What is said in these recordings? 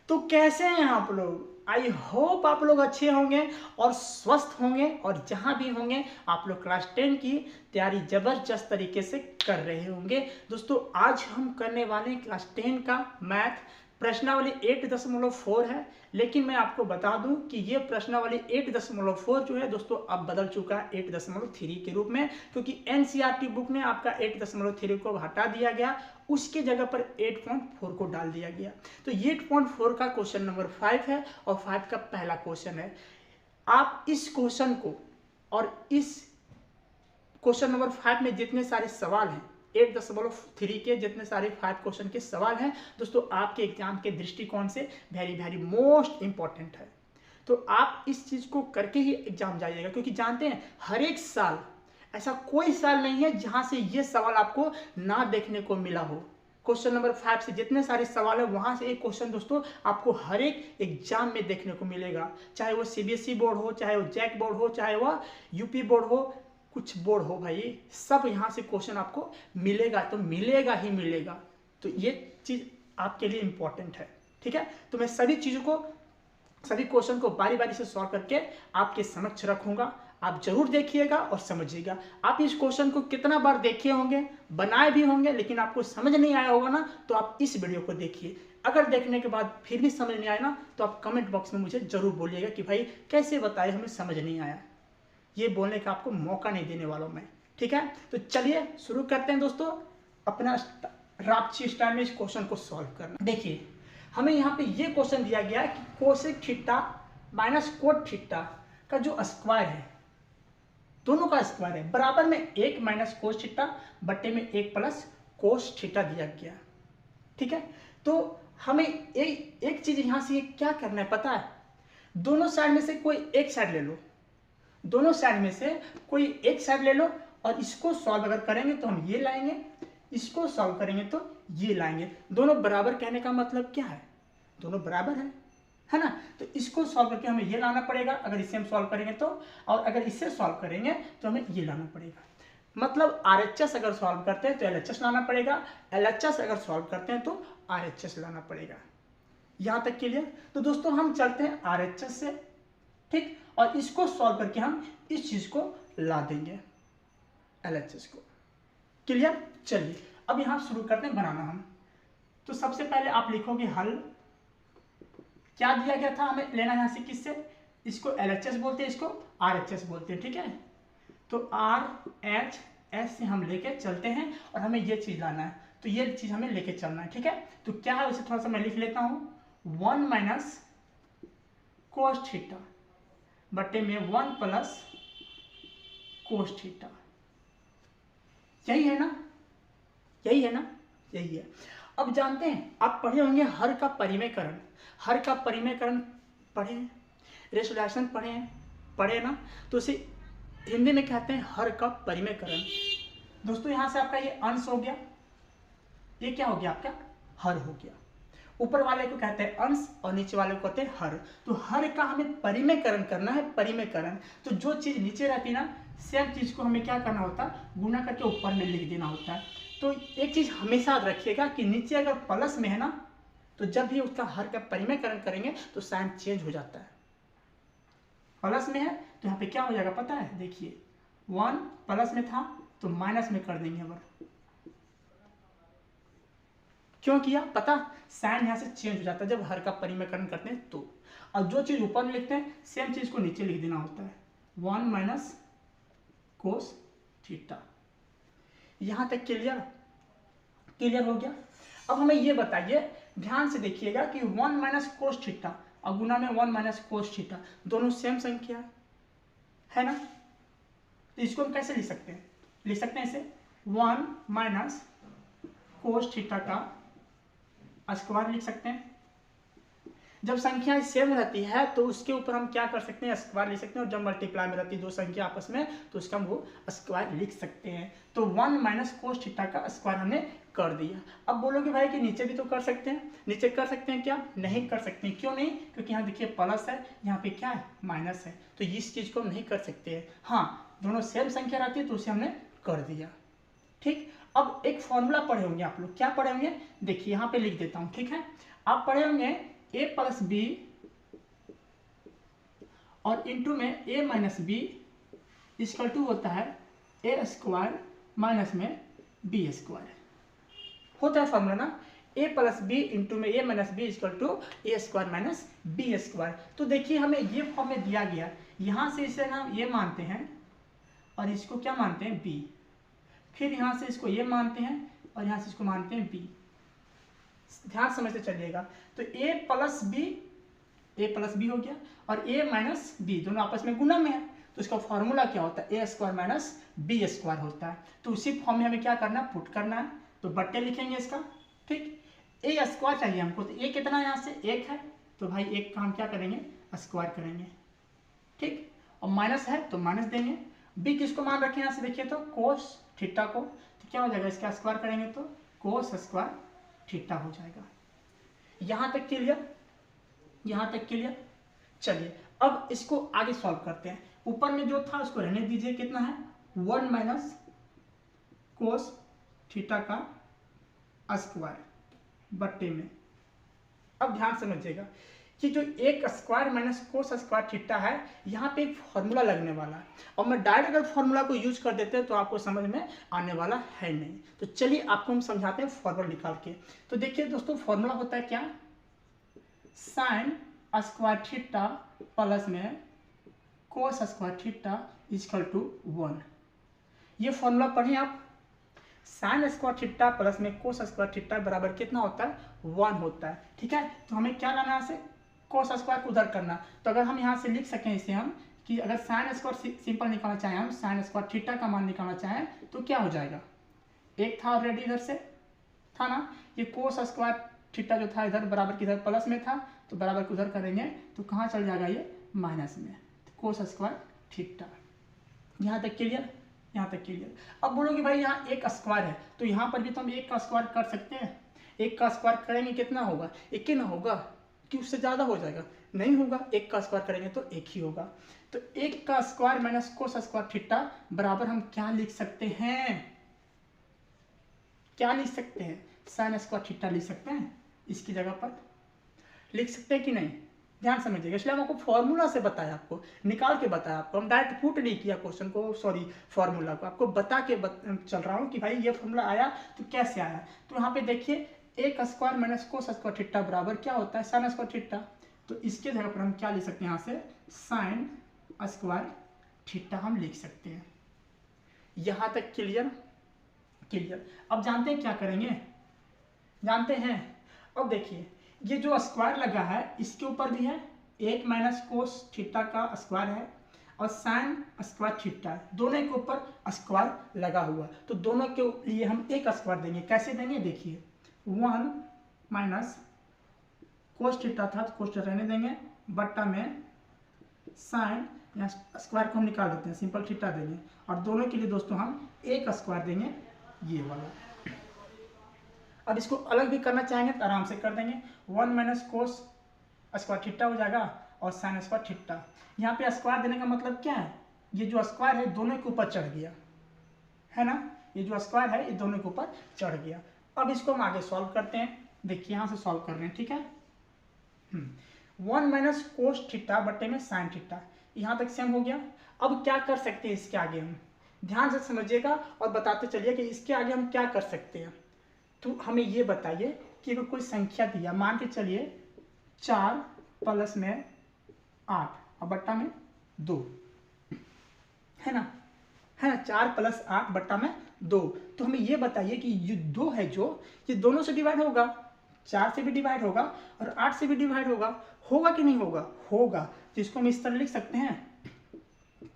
तो कैसे हैं आप लोग? आई होप आप लोग अच्छे होंगे और स्वस्थ होंगे, और जहां भी होंगे आप लोग क्लास 10 की तैयारी जबरदस्त तरीके से कर रहे होंगे। दोस्तों आज हम करने वाले हैं क्लास 10 का मैथ। प्रश्नावली 8.4 है, लेकिन मैं आपको बता दूं कि ये प्रश्नावली 8.4 जो है दोस्तों अब बदल चुका है 8.3 के रूप में, क्योंकि एनसीईआरटी बुक ने आपका 8.3 को हटा दिया गया, उसके जगह पर 8.4 को डाल दिया गया। तो ये 8.4 का क्वेश्चन नंबर 5 है और 5 का पहला क्वेश्चन है। आप इस क्वेश्चन को और इस क्वेश्चन नंबर 5 में जितने सारे सवाल हैं 8.3 के जितने सारे 5 क्वेश्चन के सवाल हैं दोस्तों आपके एग्जाम के दृष्टिकोण से वेरी वेरी मोस्ट इंपॉर्टेंट है। तो आप इस चीज को करके ही एग्जाम जाइएगा, क्योंकि जानते हैं हर एक साल ऐसा कोई साल नहीं है जहां से ये सवाल आपको ना देखने को मिला हो। क्वेश्चन नंबर 5 से जितने सारे सवाल है वहां से एक क्वेश्चन दोस्तों आपको हर एक एग्जाम में देखने को मिलेगा, चाहे वो सीबीएसई बोर्ड हो, चाहे वो जैक बोर्ड हो, चाहे वो यूपी बोर्ड हो, कुछ बोर्ड हो भाई, सब यहाँ से क्वेश्चन आपको मिलेगा, तो मिलेगा ही मिलेगा। तो ये चीज आपके लिए इंपॉर्टेंट है, ठीक है। तो मैं सभी चीजों को, सभी क्वेश्चन को बारी बारी से सॉल्व करके आपके समक्ष रखूंगा, आप जरूर देखिएगा और समझिएगा। आप इस क्वेश्चन को कितना बार देखे होंगे, बनाए भी होंगे, लेकिन आपको समझ नहीं आया होगा ना, तो आप इस वीडियो को देखिए। अगर देखने के बाद फिर भी समझ नहीं आया ना, तो आप कमेंट बॉक्स में मुझे जरूर बोलिएगा कि भाई कैसे बताए, हमें समझ नहीं आया। ये बोलने का आपको मौका नहीं देने वाला हूं मैं, ठीक है। तो चलिए शुरू करते हैं दोस्तों अपना रापची स्टाइल में इस क्वेश्चन को सॉल्व करना। देखिए हमें यहाँ पे ये क्वेश्चन दिया गया कि cosec theta minus cot theta का जो स्क्वायर है, दोनों का स्क्वायर है, बराबर में 1 माइनस कोस थीटा बट्टे में 1 प्लस कोस थीटा दिया गया, ठीक है। तो हमें एक चीज यहां से क्या करना है पता है, दोनों साइड में से कोई एक साइड ले लो, दोनों साइड में से कोई एक साइड ले लो, और इसको सॉल्व अगर करेंगे तो हम ये लाएंगे, इसको सॉल्व करेंगे तो ये लाएंगे। दोनों बराबर कहने का मतलब क्या है, दोनों बराबर है ना। तो इसको सॉल्व करके हमें ये लाना पड़ेगा, अगर इसे हम सॉल्व करेंगे तो, और अगर इससे सॉल्व करेंगे तो हमें ये लाना पड़ेगा। मतलब आरएचएस अगर सॉल्व करते हैं तो एलएचएस लाना पड़ेगा, एलएचएस अगर सॉल्व करते हैं तो आरएचएस लाना पड़ेगा। यहां तक क्लियर। तो दोस्तों हम चलते हैं आरएचएस से, ठीक, और इसको सॉल्व करके हम इस चीज को ला देंगे एलएचएस को। क्लियर। चलिए अब यहां शुरू करते हैं बनाना हम। तो सबसे पहले आप लिखोगे हल, क्या दिया गया था हमें लेना यहां से, किससे, इसको एलएचएस बोलते हैं, इसको आरएचएस बोलते हैं, ठीक है। तो आरएचएस से हम लेके चलते हैं और हमें ये चीज लाना है, तो ये चीज हमें लेके चलना है, ठीक है। तो क्या है उसे थोड़ा सा मैं लिख लेता हूं, 1 माइनस कोस थीटा बटे में 1 प्लस कोस थीटा, यही है ना, यही है ना, यही है। अब जानते हैं आप पढ़े होंगे हर का परिमेयकरण, हर का परिमेयकरण पढ़े हैं, रेशोलेशन पढ़े हैं, पढ़े ना, तो उसे हिंदी में कहते हैं हर का परिमेयकरण। दोस्तों यहां से आपका ये अंश हो गया, ये क्या हो गया आपका हर हो गया। ऊपर वाले को कहते हैं अंश और नीचे वाले को कहते हैं हर। तो हर का हमें परिमेयकरण करना है, परिमेयकरण। तो जो चीज नीचे रहती है ना, सेम चीज को हमें क्या करना होता है, गुना करके ऊपर में लिख देना होता है। तो एक चीज हमेशा याद रखिएगा कि नीचे अगर प्लस में है ना, तो जब भी उसका हर का परिमेयकरण करेंगे तो साइन चेंज हो जाता है। प्लस में है तो यहाँ पे क्या हो जाएगा पता है, देखिए 1 प्लस में था तो माइनस में कर देंगे, अगर क्यों किया पता, साइन यहाँ से चेंज हो जाता है जब हर का परिमेयकरण करते हैं तो। और जो चीज ऊपर में लिखते हैं सेम चीज को नीचे लिख देना होता है, 1 माइनस कोस थीटा। यहां तक क्लियर, क्लियर हो गया। अब हमें ये बताइए, ध्यान से देखिएगा कि 1 माइनस कोस थीटा और गुना में 1 माइनस कोस थीटा, दोनों सेम संख्या है ना। तो इसको हम कैसे लिख सकते हैं, लिख सकते हैं इसे 1 माइनस कोस थीटा का स्क्वायर लिख सकते हैं। जब संख्या सेम रहती है तो उसके ऊपर हम क्या कर सकते हैं, स्क्वायर लिख सकते हैं, और जब मल्टीप्लाई में रहती है दो संख्या आपस में तो उसका हम वो स्क्वायर लिख सकते हैं। तो 1 माइनस कोस थीटा का स्क्वायर हमने कर दिया। अब बोलोगे भाई कि नीचे भी तो कर सकते हैं, नीचे कर सकते हैं क्या, नहीं कर सकते हैं, क्यों नहीं, क्योंकि यहाँ देखिए प्लस है, यहाँ पे क्या है माइनस है, तो इस चीज को हम नहीं कर सकते हैं। हाँ दोनों सेम संख्या रहती है तो उसे हमने कर दिया, ठीक। अब एक फॉर्मूला पढ़े होंगे आप लोग, क्या पढ़े होंगे, देखिए यहाँ पे लिख देता हूँ, ठीक है। आप पढ़े होंगे ए प्लस बी और इंटू में A minus B equal to होता है ए स्क्वायर माइनस में बी स्क्वायर, होता है फॉर्मूला ना, ए प्लस बी इंटू में A minus B equal to A square minus B square. तो देखिए हमें ये फॉर्म में दिया गया, यहाँ से इसे हम ये मानते हैं और इसको क्या मानते हैं बी, फिर यहाँ से इसको ये मानते हैं और यहाँ से इसको मानते हैं बी। ध्यान समझते चलिएगा। तो ए प्लस बी हो गया और ए माइनस बी दोनों आपस में गुना में है, तो इसका फॉर्मूला क्या होता है A square minus B square होता है। तो उसी फॉर्म में हमें क्या करना है, पुट करना है। तो बट्टे लिखेंगे इसका, ठीक। ए स्क्वायर चाहिए हमको, तो ए कितना यहाँ से एक है, तो भाई एक का हम क्या करेंगे स्क्वायर करेंगे, ठीक। और माइनस है तो माइनस देंगे। बी किसको मान रखें यहाँ से देखिए तो कोस थीटा को, तो क्या हो जाएगा इसका स्क्वायर करेंगे तो कोस स्क्वायर थीटा हो जाएगा। यहाँ तक क्लियर, यहाँ तक क्लियर। चलिए अब इसको आगे सॉल्व करते हैं। ऊपर में जो था उसको रहने दीजिए, कितना है 1 माइनस कोस थीटा का स्क्वायर बट्टे में। अब ध्यान समझिएगा कि जो एक square minus cos square theta है, यहाँ पे एक फॉर्मूला लगने वाला है और मैं डायरेक्ट अगर फॉर्मूला को यूज कर देते हैं तो आपको समझ में आने वाला है नहीं। तो चलिए आपको हम समझाते हैं फॉर्मूला निकाल के। तो देखिए दोस्तों फॉर्मूला होता है क्या, साइन स्क्वायर थीटा प्लस में cos square theta equal to 1। ये फॉर्मूला पढ़ें आप, साइन स्क्वायर थीटा प्लस में कोस स्क्वायर थीटा बराबर कितना होता है 1 होता है, ठीक है। तो हमें क्या लाना है यहाँ से कोस स्क्वायर को उधर करना। तो अगर हम यहाँ से लिख सकें इसे हम कि अगर साइन स्क्वायर सिंपल निकालना चाहें, हम साइन स्क्वायर थीटा का मान निकालना चाहें तो क्या हो जाएगा, एक था ऑलरेडी इधर से था ना, ये कोस स्क्वायर थीटा जो था इधर बराबर किधर प्लस में था, तो बराबर को उधर करेंगे तो कहाँ चल जाएगा ये माइनस में, तो कोस स्क्वायर थीटा। यहाँ तक क्लियर, यहाँ तक क्लियर। अब बोलोगे भाई यहाँ एक स्क्वायर है तो यहाँ पर भी तो हम एक का स्क्वायर कर सकते हैं, एक का स्क्वायर करेंगे कितना होगा, एक ही ना होगा कि उससे ज़्यादा हो जाएगा, नहीं होगा, एक का स्क्वायर करेंगे तो एक ही होगा। तो एक का square minus cos square theta बराबर हम क्या लिख सकते हैं, क्या लिख सकते हैं, साइन स्क्वायर थीटा लिख सकते हैं, इसकी जगह पर लिख सकते हैं कि नहीं, ध्यान समझिएगा। इसलिए हम आपको फॉर्मूला से बताया, आपको निकाल के बताया, आपको हम डायरेक्ट पुट नहीं किया क्वेश्चन को, सॉरी फॉर्मूला को आपको बता के चल रहा हूँ कि भाई ये फॉर्मूला आया तो कैसे आया। तो यहाँ पे देखिए एक square minus cos square theta बराबर क्या होता है साइन स्क्वायर थीटा, तो इसके जगह पर हम क्या लिख सकते हैं यहाँ से साइन स्क्वायर थीटा हम लिख सकते हैं। यहाँ तक क्लियर, क्लियर। अब जानते हैं क्या करेंगे, जानते हैं। अब देखिए ये जो स्क्वायर लगा है इसके ऊपर भी है एक माइनस कोस थीटा का स्क्वायर है और साइन स्क्वायर थीटा है, दोनों के ऊपर स्क्वायर लगा हुआ, तो दोनों के लिए हम एक स्क्वायर देंगे। कैसे देंगे देखिए, 1 माइनस कोस थीटा था तो कोस थीटा रहने देंगे बट्टा में साइन, या स्क्वायर को हम निकाल देते हैं, सिंपल थीटा देंगे और दोनों के लिए दोस्तों हम एक स्क्वायर देंगे ये वाला। अब इसको अलग भी करना चाहेंगे तो आराम से कर देंगे, 1 माइनस कोस स्क्वायर थीटा हो जाएगा और साइन स्क्वायर थीटा। यहाँ पे स्क्वायर देने का मतलब क्या है, ये जो स्क्वायर है दोनों के ऊपर चढ़ गया है ना, ये जो स्क्वायर है ये दोनों के ऊपर चढ़ गया। अब इसको हम आगे सॉल्व करते हैं, देखिए यहाँ से सॉल्व कर रहे हैं, ठीक है। 1 माइनस कोस थीटा बट्टे में साइन थीटा, यहाँ तक सेम हो गया। अब क्या कर सकते हैं इसके आगे, हम ध्यान से समझिएगा और बताते चलिए कि इसके आगे हम क्या कर सकते हैं। तो हमें ये बताइए कि अगर कोई संख्या दिया, मान के चलिए 4 प्लस में 8 और बट्टा में 2 है ना, है ना, 4 प्लस 8 बट्टा में 2। तो हमें ये बताइए कि ये 2 है जो ये दोनों से डिवाइड होगा, 4 से भी डिवाइड होगा और 8 से भी डिवाइड होगा, होगा कि नहीं होगा, होगा। तो इसको हम इस तरह लिख सकते हैं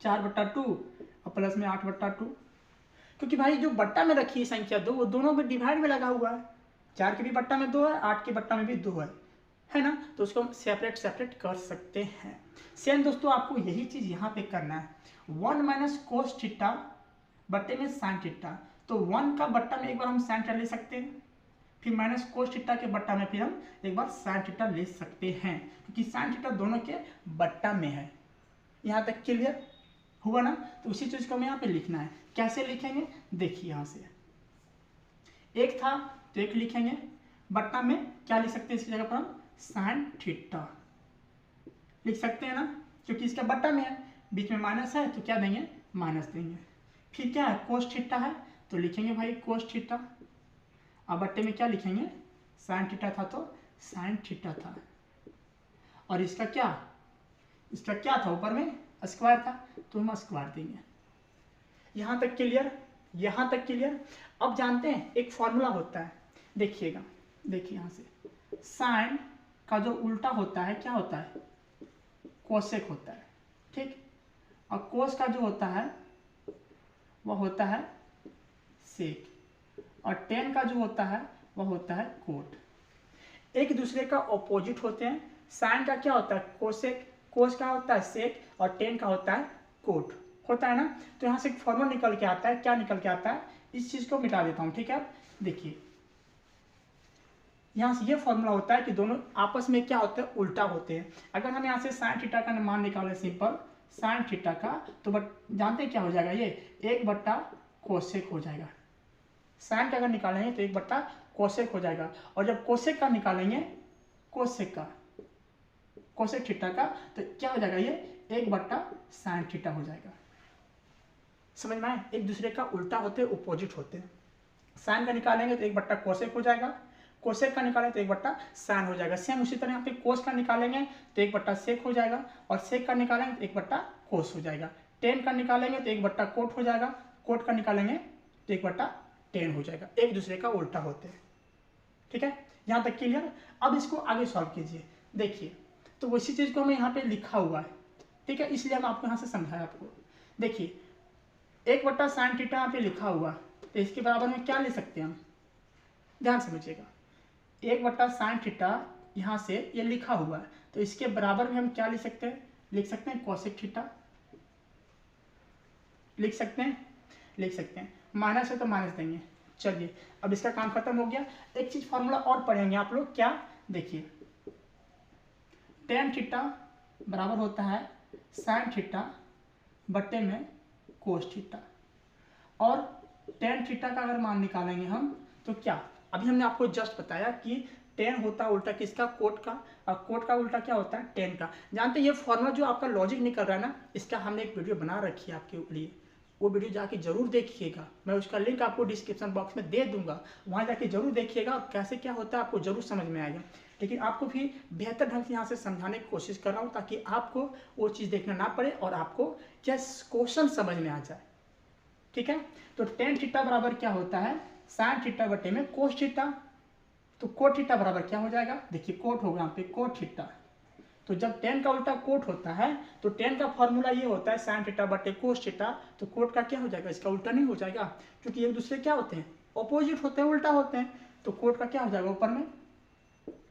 4/2 और प्लस में 8/2, क्योंकि भाई जो बट्टा में रखी है संख्या 2 वो दोनों में डिवाइड में लगा हुआ है, 4 के भी बट्टा में 2 है, 8 के बट्टा में भी 2 है ना, तो उसको हम सेपरेट सेपरेट कर सकते हैं। सेम दोस्तों आपको यही चीज़ यहाँ पे करना है, 1 माइनस कोस थीटा बट्टे में साइन थीटा, तो 1 का बट्टा में एक बार हम साइन थीटा ले सकते हैं, फिर माइनस कोस थीटा के बट्टा में फिर हम एक बार साइन थीटा ले सकते हैं, क्योंकि साइन थीटा दोनों के बट्टा में है। यहाँ तक क्लियर हुआ ना, तो उसी चीज़ को हमें यहाँ पे लिखना है। कैसे लिखेंगे देखिए, यहाँ से एक था तो एक लिखेंगे, बट्टा में क्या लिख सकते हैं इसकी जगह पर हम साइन थीटा लिख सकते हैं ना, क्योंकि इसका बट्टा में है, बीच में माइनस है तो क्या देंगे, माइनस देंगे। फिर क्या है, कोस थीटा है तो लिखेंगे भाई कोस थीटा, अब बट्टे में क्या लिखेंगे, साइन थीटा था तो साइन थीटा था, और इसका क्या था, ऊपर में स्क्वायर था तो हम स्क्वायर देंगे। यहाँ तक क्लियर, यहाँ तक क्लियर। अब जानते हैं एक फॉर्मूला होता है, देखिएगा, देखिए यहाँ से, साइन का जो उल्टा होता है क्या होता है, कोसेक होता है, ठीक, और कोस का जो होता है वह होता है सेक, और टेन का जो होता है वह होता है कोट। एक दूसरे का ऑपोजिट होते हैं। साइन का क्या होता है, कोसेक, कोस का होता है सेक, और टेन का होता है कोट, होता है ना। तो यहाँ से एक फॉर्मूला निकल के आता है, क्या निकल के आता है, इस चीज को मिटा देता हूँ, ठीक है। देखिए यहाँ से ये फॉर्मूला होता है कि दोनों आपस में क्या होते हैं, उल्टा होते हैं। अगर हम यहाँ से साइन थीटा का मान निकालें, सिंपल साइन थीटा का, तो बट जानते हैं क्या हो जाएगा, ये 1/कोसेक हो जाएगा। साइन का अगर निकालेंगे तो 1/कोसेक हो जाएगा, और जब कोसेक का निकालेंगे, कोसेक थीटा का, तो क्या हो जाएगा, ये 1/साइन थीटा हो जाएगा। समझ में आए, एक दूसरे का उल्टा होते हैं, अपोजिट होते हैं। साइन का निकालेंगे तो 1/कोसेक हो जाएगा, कोसेक का निकालेंगे तो 1/साइन हो जाएगा। सेम उसी तरह यहाँ पे कोस का निकालेंगे तो 1/सेक हो जाएगा, और सेक का निकालेंगे तो 1/कोस हो जाएगा। टेन का निकालेंगे तो 1/कोट हो जाएगा, कोट का निकालेंगे तो 1/टेन हो जाएगा। एक दूसरे का उल्टा होते हैं, ठीक है, यहाँ तक क्लियर। अब इसको आगे सॉल्व कीजिए। देखिए तो उसी चीज को हमें यहाँ पे लिखा हुआ है, ठीक है, इसलिए हम आपको यहाँ से समझाया आपको। देखिए 1/साइन थीटा यहाँ पे लिखा हुआ, तो इसके बराबर में क्या ले सकते हैं हम, ध्यान समझिएगा, 1/साइन थीटा यहाँ से ये लिखा हुआ है, तो इसके बराबर में हम क्या लिख सकते हैं, लिख सकते हैं कोसेक थीटा, लिख सकते हैं, माइनस है तो माइनस देंगे। चलिए अब इसका काम खत्म हो गया। एक चीज फॉर्मूला और पढ़ेंगे आप लोग, क्या, देखिए टेन थीटा बराबर होता है साइन थीटा बट्टे में कोस थीटा, और टेन थीटा का अगर मान निकालेंगे हम तो क्या, अभी हमने आपको जस्ट बताया कि टेन होता है उल्टा किसका, कोट का, और कोट का उल्टा क्या होता है, टेन का। जानते हैं ये फॉर्मूला जो आपका लॉजिक निकल रहा है ना, इसका हमने एक वीडियो बना रखी है आपके लिए, वो वीडियो जाके जरूर देखिएगा, मैं उसका लिंक आपको डिस्क्रिप्शन बॉक्स में दे दूंगा, वहाँ जाके जरूर देखिएगा, और कैसे क्या होता है आपको जरूर समझ में आएगा। लेकिन आपको भी बेहतर ढंग से यहाँ से समझाने की कोशिश कर रहा हूँ, ताकि आपको वो चीज़ देखना ना पड़े और आपको क्या क्वेश्चन समझ में आ जाए, ठीक है। तो टेन थीटा बराबर क्या होता है, साइन थीटा बटे में कोस थीटा, तो कोट थीटा बराबर क्या हो जाएगा, देखिए कोट होगा यहाँ पे कोट थीटा, तो जब टेन का उल्टा कोट होता है तो टेन का फॉर्मूला ये होता है साइन थीटा बटे कोस थीटा, तो कोट का क्या हो जाएगा, इसका उल्टा नहीं हो जाएगा, क्योंकि एक दूसरे क्या होते हैं, ऑपोजिट होते हैं, उल्टा होते हैं। तो कोट का क्या हो जाएगा, ऊपर में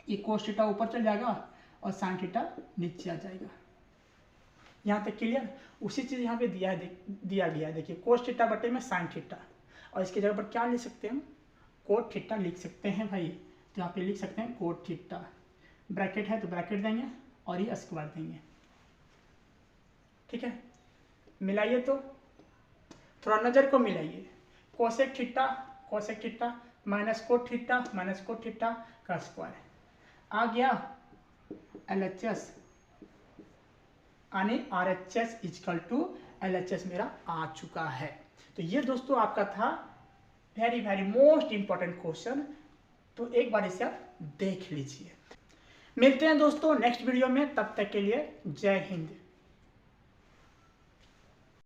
ये कोस थीटा ऊपर चल जाएगा और साइन थीटा नीचे आ जाएगा। यहाँ तक क्लियर। उसी चीज यहाँ पे दिया गया है, देखिए कोस थीटा बटे में साइन थीटा, और इसकी जगह पर क्या लिख सकते हैं हम, कोट थीटा लिख सकते हैं भाई। तो यहाँ पे लिख सकते हैं कोट थीटा, ब्रैकेट है तो ब्रैकेट देंगे और ये स्क्वायर देंगे, ठीक है। मिलाइए तो थोड़ा नजर को मिलाइए, cosec theta minus cot theta का स्क्वायर आ गया, LHS यानी RHS इक्वल टू LHS मेरा आ चुका है। तो ये दोस्तों आपका था वेरी मोस्ट इंपॉर्टेंट क्वेश्चन, तो एक बार इसे आप देख लीजिए। मिलते हैं दोस्तों नेक्स्ट वीडियो में, तब तक के लिए जय हिंद।